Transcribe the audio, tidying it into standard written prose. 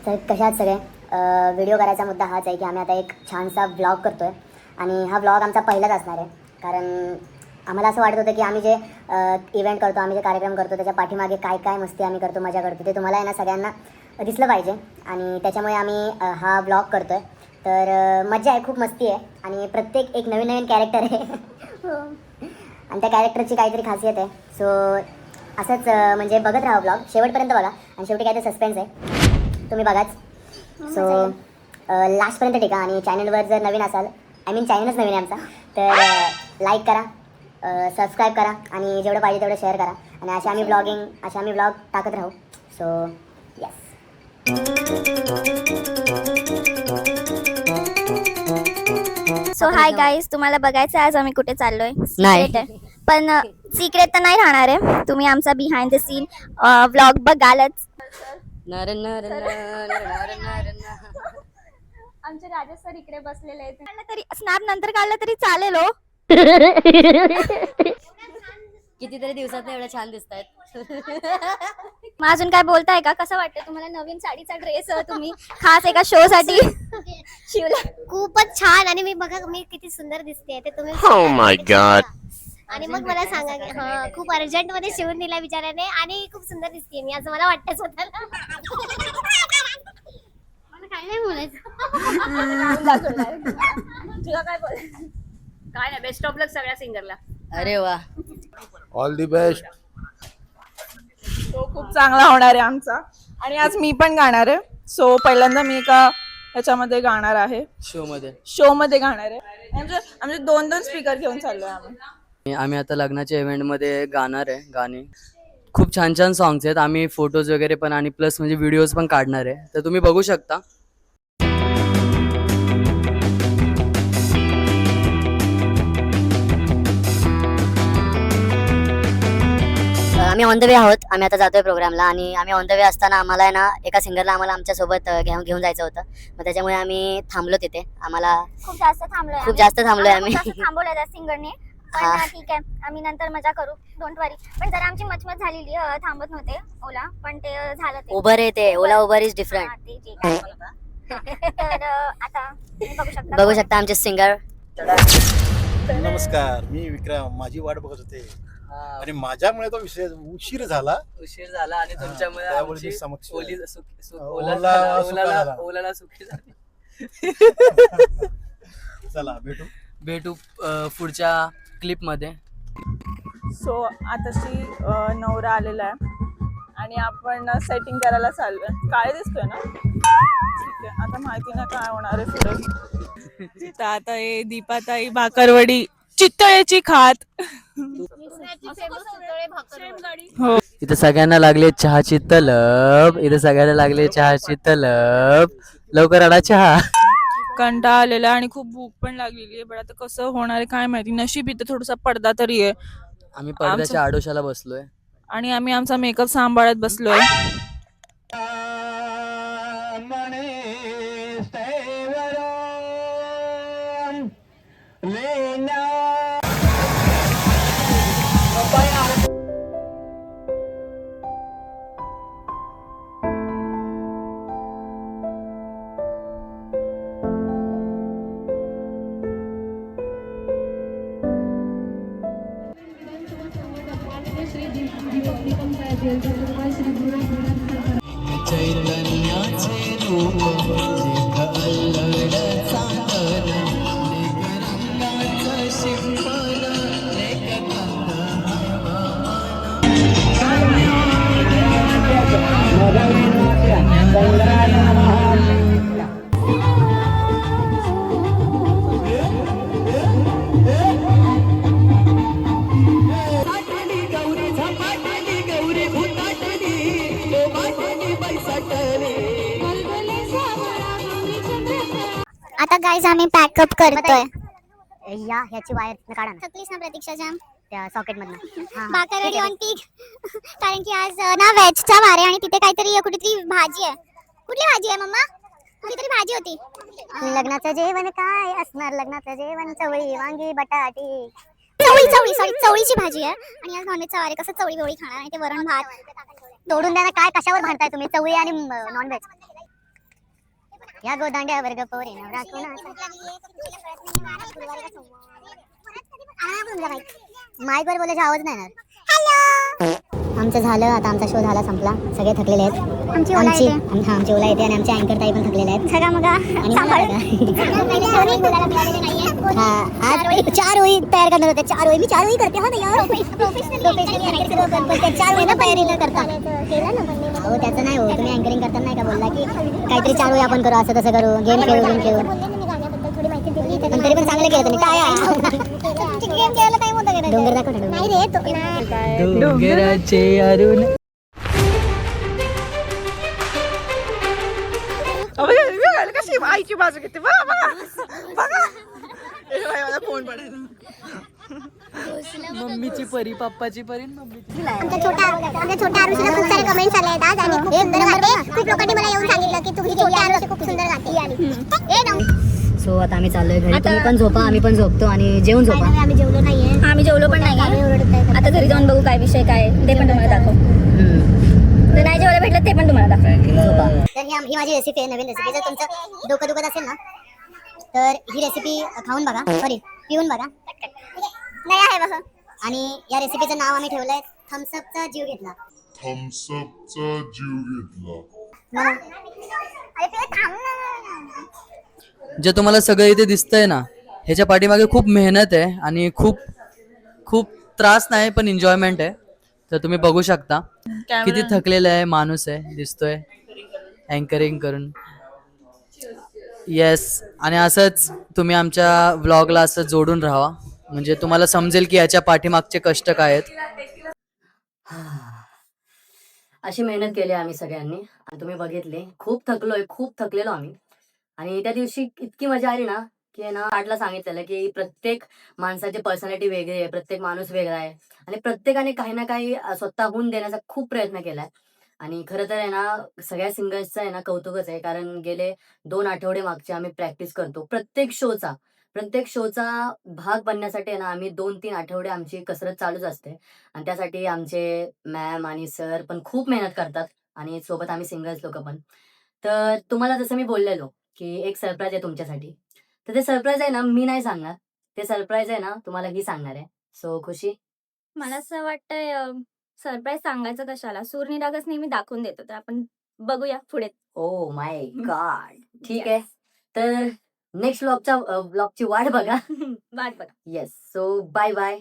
तर कशात सगळे व्हिडिओ करायचा मुद्दा हाच आहे की आम्ही आता एक छानसा व्लॉग करतो आहे आणि हा व्लॉग आमचा पहिलाच असणार आहे. कारण आम्हाला असं वाटत होतं की आम्ही जे इव्हेंट करतो, आम्ही जे कार्यक्रम करतो त्याच्या पाठीमागे काय काय मस्ती आम्ही करतो, मजा करतो, ते तुम्हाला आहे ना सगळ्यांना दिसलं पाहिजे आणि त्याच्यामुळे आम्ही हा व्लॉग करतो आहे. तर मजा आहे, खूप मस्ती आहे आणि प्रत्येक एक नवीन नवीन कॅरेक्टर आहे आणि त्या कॅरेक्टरची काहीतरी खासियत आहे. सो असंच म्हणजे बघत राहा व्लॉग शेवटपर्यंत बघा आणि शेवटी काहीतरी सस्पेन्स आहे, तुम्ही बघाच. सो लास्टपर्यंत टिका आणि चॅनलवर जर नवीन असाल, चॅनलच नवीन आहे आमचा, तर लाईक करा, सबस्क्राईब करा आणि जेवढं पाहिजे तेवढं शेअर करा आणि असे आम्ही व्लॉग टाकत राहू. So yes. So hi guys, तुम्हाला बघायचं आज आम्ही कुठे चाललोय. नाही. Secret आहे. पण सिक्रेट तर नाही राहणार आहे. तुम्ही आमचा बिहाइंड द सीन व्लॉग बघालच. आमचे राजेश सर इकडे बसलेले आहेत. तरी स्नॅप नंतर काढलं तरी चालेल हो. कितीतरी दिवसात एवढं छान दिसतायत. मग अजून काय बोलताय का? कसं वाटतं तुम्हाला नवीन साडीचा ड्रेस तुम्ही खास एका शो साठी शिवला? खूपच छान. आणि मी बघा मी किती सुंदर दिसते ते तुम्ही. Oh my God. आणि मग मला सांगा की खूप अर्जंट मध्ये शिवून दिला बिचाराने आणि खूप सुंदर दिसते मी, असं मला वाटतं स्वतःला. मला काय नाही बोलायचं. तुला काय बोलायचं? काय नाही, बेस्ट ऑफ लक सगळ्या सिंगरला. अरे वा, All the best. तो खूप चांगला होणार आहे आमचा. आणि आज मी पण गाणार आहे. सो पहिल्यांदा मी एका ह्याच्यामध्ये गाणार आहे, शो मध्ये गाणार आहे. आमचे 2-2 स्पीकर घेऊन चाललोय आम्ही. आम्ही आता लग्नाच्या इव्हेंटमध्ये गाणार आहे गाणे. खूप छान छान सॉंग्स आहेत. आम्ही फोटोज वगैरे पण आणि प्लस म्हणजे व्हिडिओज पण काढणार आहे, तर तुम्ही बघू शकता. आम्ही ऑन द वे आहोत. आम्ही आता जातोय प्रोग्रामला आणि आम्ही ऑन द वे असताना आम्हाला आहे ना एका सिंगरला आम्हाला आमच्यासोबत घेऊन जायचं होतं. मग त्याच्यामुळे आम्ही थांबलो तिथे. आम्हाला खूप जास्त थांबलोय आम्ही. थांबवलंय त्या सिंगरने. पण ठीक आहे, आम्ही नंतर मजा करू, डोंट वरी. पण जरा आमची मचमच झालेली, थांबत नव्हते ओला, पण ते झालं. ते उबर आहे, ते ओला उबर इज डिफरंट. ते ठीक आहे. तर आता तुम्ही बघू शकता आमचे सिंगर. नमस्कार, मी विक्रम. माझी वाट बघत होते आणि माझ्यामुळे तो विषय उशीर झाला आणि तुमच्यामुळे त्यामुळे आमची मी समक्ष ओलाला सुखी झाली. चला भेटू पुढच्या क्लिप मध्ये. सो आताशी नवरा आलेला आहे आणि आपण सेटिंग करायला चाललोय. काय दिसतोय ना? ठीक आहे, आता माहिती ना काय होणार आहे पुढे. तर आता हे दीपाताई भाकरवडी चितळेची खात. हो, इथे सगळ्यांना लागले चहाची तलब. लवकर आला चहा. कंटाळा आलेला आणि खूप भूक पण लागलेली आहे. पण आता कसं होणार आहे काय माहिती. नशीब इथे थोडासा पडदा तरी आहे. आम्ही पडद्याच्या आडोशाला बसलोय आणि आम्ही आमचा मेकअप सांभाळत बसलोय. आता गाईज आम्ही पॅकअप करतोय. ह्याची वायर काढा ना थकलीस ना प्रतीक्षा जाम त्या सॉकेट मधनं. भाकरवडी ऑन पीक. कारण की आज ना व्हेजचा वार आहे आणि तिथे काहीतरी कुठेतरी भाजी आहे. कुठली भाजी आहे मम्मा? कुठलीतरी भाजी होती. लग्नाचं जेवण काय असणार? लग्नाचं जेवण चवळी, वांगी, बटाटी. चवळीची भाजी आहे आणि आज नॉनव्हेजचा वार आहे. कसं चवळी खाणार आणि ते वरण भात. तोडून द्या ना, काय कशावर भांडताय तुम्ही? चवळी आणि नॉनव्हेज. या गोदांड्या वर्ग पोरे नवरा माईक वर बोलायचा आवाज नाही येणार. आमचं झालं आता, आमचा शो झाला, संपला. सगळे थकलेले आहेत. आमची ओला येते आणि आमचे अँकर ताई पण थकलेले आहेत. सगळा मग आणि आज 4 ओळी तयार करणार होते. 4 ओळी मी 4 ओळी करते. हा ना यार, प्रोफेशनली 4 ओळी ना तयारी करता. हो त्याचं नाही हो, तुम्ही अँकरिंग करताना नाही का बोलला की काहीतरी 4 ओळी आपण करू, असं तसं करू, गेम खेळू. पण तरी पण चांगलं केलं तुम्ही. काय खेळायला टाइम होता का? डोंगर दाखव ना. नाही रे डोंगराचे अरुण. कशी आईची बाजू घेते बघा. फोन पडायचा. मम्मीची परी, पप्पाची परी, मम्मीची. आमच्या छोट्या आरुषीला खूप सारे कमेंट्स आले आहेत आज आणि खूप सुंदर गाते. खूप लोकांनी मला येऊन सांगितलं की तुझी छोटी आरुषी खूप सुंदर गाते. सो आता आम्ही चाललोय घरी. तुम्ही पण झोपा, आम्ही पण झोपतो आणि जेवून झोपा. आम्ही जेवलो नाहीये. आम्ही जेवलो पण नाही. आता घरी जाऊन बघू काय विषय काय आहे. ते पण तुम्हाला दाखव. जर नाही जेवायला भेटलं ते पण तुम्हाला दाखव. तर ही माझी रेसिपी आहे, नवीन रेसिपी. जर तुमचं डोकं दुखत असेल ना तर ही रेसिपी खाऊन बघा, सॉरी पिऊन बघा. नाही आहे बघ. आणि या रेसिपीचं नाव आम्ही ठेवलंय थम्सअपचा जीव घेतला. म्हणून अरे ते थांब ना. जे तुम्हाला सगळं इथे दिसतंय ना, ह्याच्या पाठीमागे खूप मेहनत आहे आणि खूप खूप त्रास नाही पण एन्जॉयमेंट आहे. तर तुम्ही बघू शकता किती थकलेला आहे माणूस आहे, दिसतोय अँकरिंग करून. येस, आणि असंच तुम्ही आमच्या व्लॉगला असं जोडून राहा, म्हणजे तुम्हाला समजेल की याच्या पाठीमागचे कष्ट काय आहेत. अशी मेहनत केली आम्ही सगळ्यांनी आणि तुम्ही बघितले. खूप थकलेलो आम्ही. आणि त्या दिवशी इतकी मजा आली ना की ना, आठला सांगितलेलं की प्रत्येक माणसाची पर्सनॅलिटी वेगळी आहे, प्रत्येक माणूस वेगळा आहे आणि प्रत्येकाने काही ना काही स्वतःहून देण्याचा खूप प्रयत्न केलाय. आणि खरं तर आहे ना, सगळ्या सिंगर्सचं आहे ना कौतुकच आहे, कारण गेले 2 आठवडे मागचे आम्ही प्रॅक्टिस करतो प्रत्येक शोचा भाग बनण्यासाठी आहे ना, आम्ही 2-3 आठवडे आमची कसरत चालूच असते. आणि त्यासाठी आमचे मॅम आणि सर पण खूप मेहनत करतात आणि सोबत आम्ही सिंगर्स लोक पण. तर तुम्हाला जसं मी बोललेलो की एक सरप्राईज आहे तुमच्यासाठी, तर ते सरप्राईज आहे ना मी नाही सांगणार, ते सरप्राईज आहे ना तुम्हाला ही सांगणार आहे. सो खुशी. मला असं वाटतंय सरप्राईज सांगायचं कशाला, सूरनिरागस नेहमी दाखवून देतो. तर आपण बघूया पुढे. Oh my god. ठीक आहे, तर नेक्स्ट ब्लॉगची वाट बघा. वाट बघा. Yes, so bye bye.